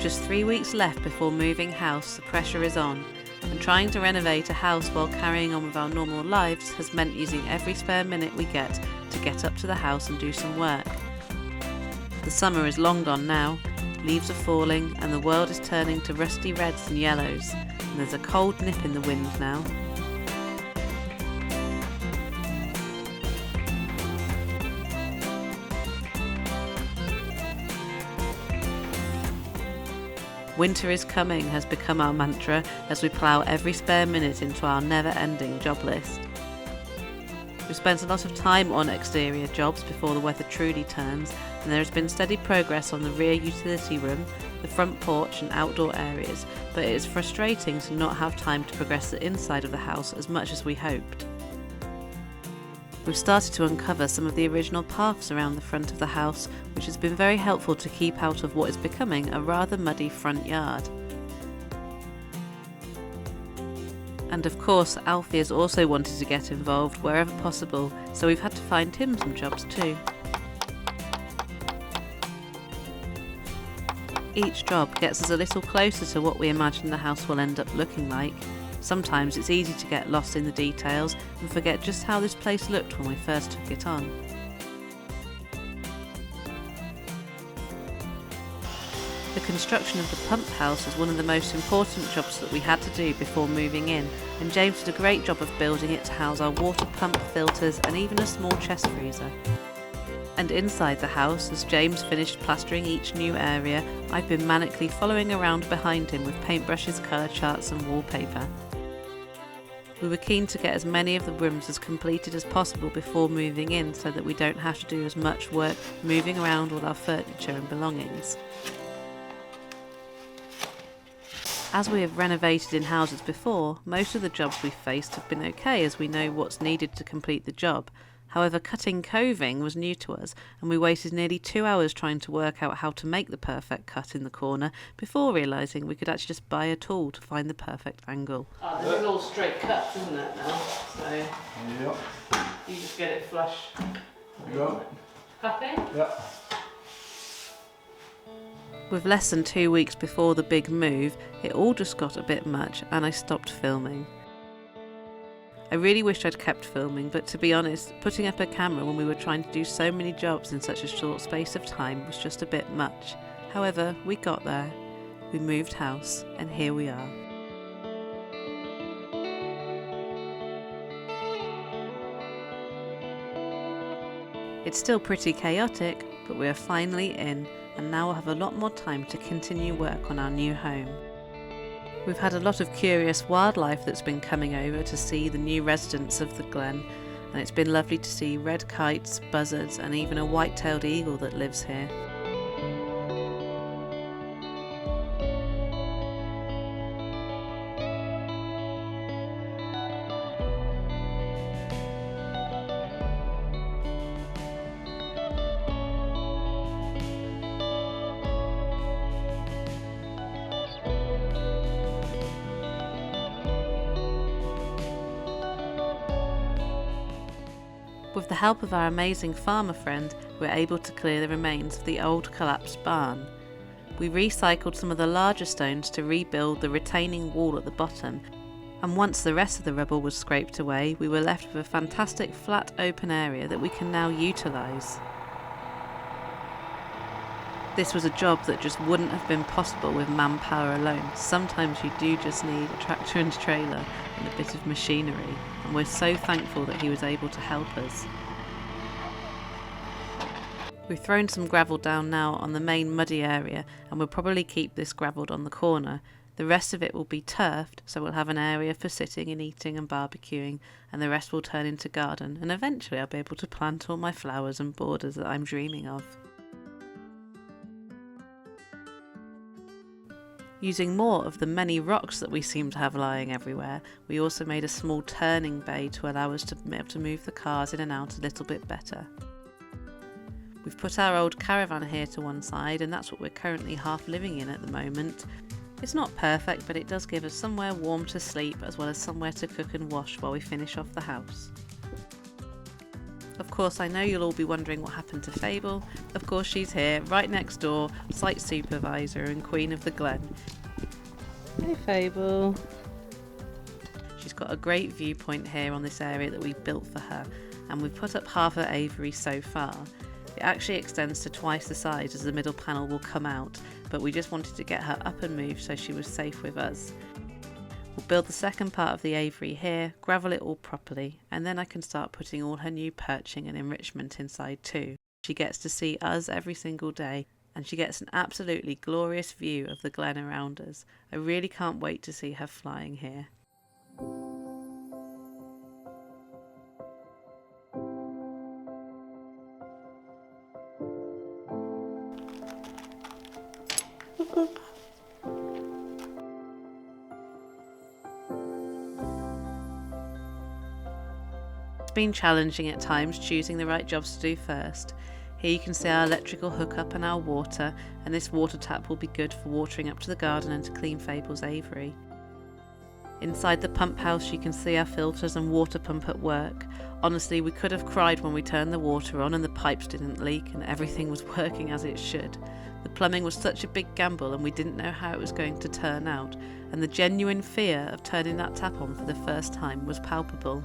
just 3 weeks left before moving house, the pressure is on, and trying to renovate a house while carrying on with our normal lives has meant using every spare minute we get to get up to the house and do some work. The summer is long gone now, leaves are falling and the world is turning to rusty reds and yellows, and there's a cold nip in the wind now. Winter is coming has become our mantra as we plough every spare minute into our never-ending job list. We've spent a lot of time on exterior jobs before the weather truly turns, and there has been steady progress on the rear utility room, the front porch and outdoor areas, but it is frustrating to not have time to progress the inside of the house as much as we hoped. We've started to uncover some of the original paths around the front of the house, which has been very helpful to keep out of what is becoming a rather muddy front yard. And of course, Alfie has also wanted to get involved wherever possible, so we've had to find him some jobs too. Each job gets us a little closer to what we imagine the house will end up looking like. Sometimes it's easy to get lost in the details and forget just how this place looked when we first took it on. The construction of the pump house was one of the most important jobs that we had to do before moving in, and James did a great job of building it to house our water pump, filters and even a small chest freezer. And inside the house, as James finished plastering each new area, I've been manically following around behind him with paintbrushes, colour charts and wallpaper. We were keen to get as many of the rooms as completed as possible before moving in so that we don't have to do as much work moving around all our furniture and belongings. As we have renovated in houses before, most of the jobs we've faced have been okay as we know what's needed to complete the job. However, cutting coving was new to us, and we wasted nearly 2 hours trying to work out how to make the perfect cut in the corner before realising we could actually just buy a tool to find the perfect angle. Oh, this is all straight cuts, isn't it now? So yep. You just get it flush. Yep. Happy? Yep. With less than 2 weeks before the big move, it all just got a bit much and I stopped filming. I really wished I'd kept filming, but to be honest, putting up a camera when we were trying to do so many jobs in such a short space of time was just a bit much. However, we got there, we moved house, and here we are. It's still pretty chaotic, but we are finally in, and now we'll have a lot more time to continue work on our new home. We've had a lot of curious wildlife that's been coming over to see the new residents of the glen, and it's been lovely to see red kites, buzzards and even a white-tailed eagle that lives here. With the help of our amazing farmer friend, we're able to clear the remains of the old collapsed barn. We recycled some of the larger stones to rebuild the retaining wall at the bottom, and once the rest of the rubble was scraped away, we were left with a fantastic flat open area that we can now utilise. This was a job that just wouldn't have been possible with manpower alone. Sometimes you do just need a tractor and trailer and a bit of machinery, and we're so thankful that he was able to help us. We've thrown some gravel down now on the main muddy area, and we'll probably keep this gravelled on the corner. The rest of it will be turfed, so we'll have an area for sitting and eating and barbecuing, and the rest will turn into garden, and eventually I'll be able to plant all my flowers and borders that I'm dreaming of. Using more of the many rocks that we seem to have lying everywhere, we also made a small turning bay to allow us to be able to move the cars in and out a little bit better. We've put our old caravan here to one side, and that's what we're currently half living in at the moment. It's not perfect, but it does give us somewhere warm to sleep as well as somewhere to cook and wash while we finish off the house. Of course, I know you'll all be wondering what happened to Fable. Of course, she's here, right next door, site supervisor and queen of the glen. Hey Fable. She's got a great viewpoint here on this area that we built for her, and we've put up half her aviary so far. It actually extends to twice the size as the middle panel will come out, but we just wanted to get her up and moved so she was safe with us. We'll build the second part of the aviary here, gravel it all properly, and then I can start putting all her new perching and enrichment inside too. She gets to see us every single day, and she gets an absolutely glorious view of the glen around us. I really can't wait to see her flying here. It's been challenging at times choosing the right jobs to do first. Here you can see our electrical hookup and our water, and this water tap will be good for watering up to the garden and to clean Fable's aviary. Inside the pump house you can see our filters and water pump at work. Honestly, we could have cried when we turned the water on and the pipes didn't leak and everything was working as it should. The plumbing was such a big gamble and we didn't know how it was going to turn out, and the genuine fear of turning that tap on for the first time was palpable.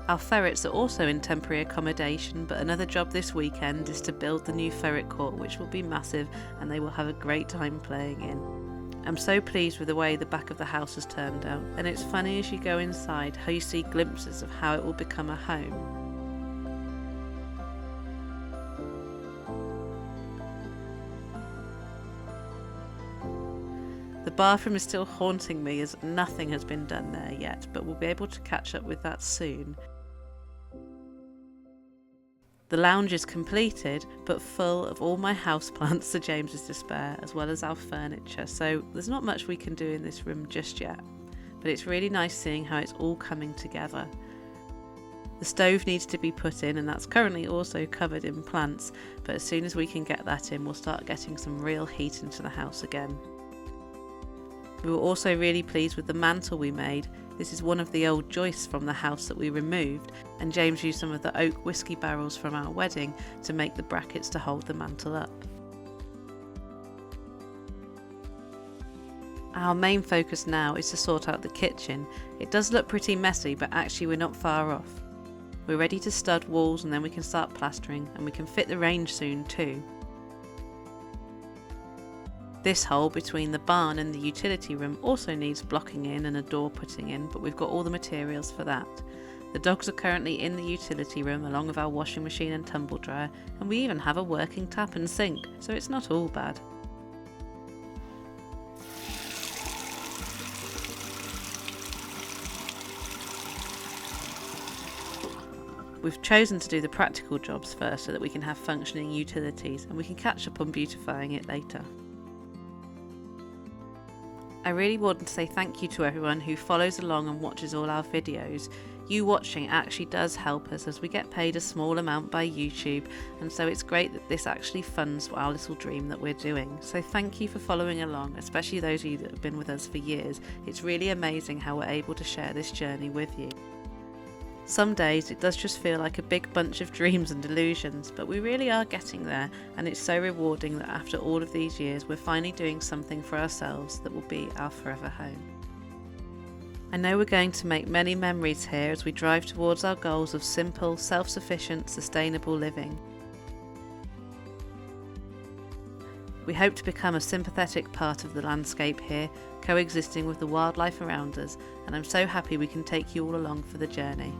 Our ferrets are also in temporary accommodation, but another job this weekend is to build the new ferret court, which will be massive and they will have a great time playing in. I'm so pleased with the way the back of the house has turned out, and it's funny as you go inside how you see glimpses of how it will become a home. The bathroom is still haunting me as nothing has been done there yet, but we'll be able to catch up with that soon. The lounge is completed, but full of all my houseplants to James's despair, as well as our furniture, so there's not much we can do in this room just yet. But it's really nice seeing how it's all coming together. The stove needs to be put in, and that's currently also covered in plants, but as soon as we can get that in, we'll start getting some real heat into the house again. We were also really pleased with the mantle we made. This is one of the old joists from the house that we removed, and James used some of the oak whiskey barrels from our wedding to make the brackets to hold the mantle up. Our main focus now is to sort out the kitchen. It does look pretty messy, but actually we're not far off. We're ready to stud walls and then we can start plastering, and we can fit the range soon too. This hole between the barn and the utility room also needs blocking in and a door putting in, but we've got all the materials for that. The dogs are currently in the utility room along with our washing machine and tumble dryer, and we even have a working tap and sink, so it's not all bad. We've chosen to do the practical jobs first so that we can have functioning utilities, and we can catch up on beautifying it later. I really want to say thank you to everyone who follows along and watches all our videos. You watching actually does help us, as we get paid a small amount by YouTube, and so it's great that this actually funds our little dream that we're doing. So thank you for following along, especially those of you that have been with us for years. It's really amazing how we're able to share this journey with you. Some days it does just feel like a big bunch of dreams and delusions, but we really are getting there, and it's so rewarding that after all of these years we're finally doing something for ourselves that will be our forever home. I know we're going to make many memories here as we drive towards our goals of simple, self-sufficient, sustainable living. We hope to become a sympathetic part of the landscape here, coexisting with the wildlife around us, and I'm so happy we can take you all along for the journey.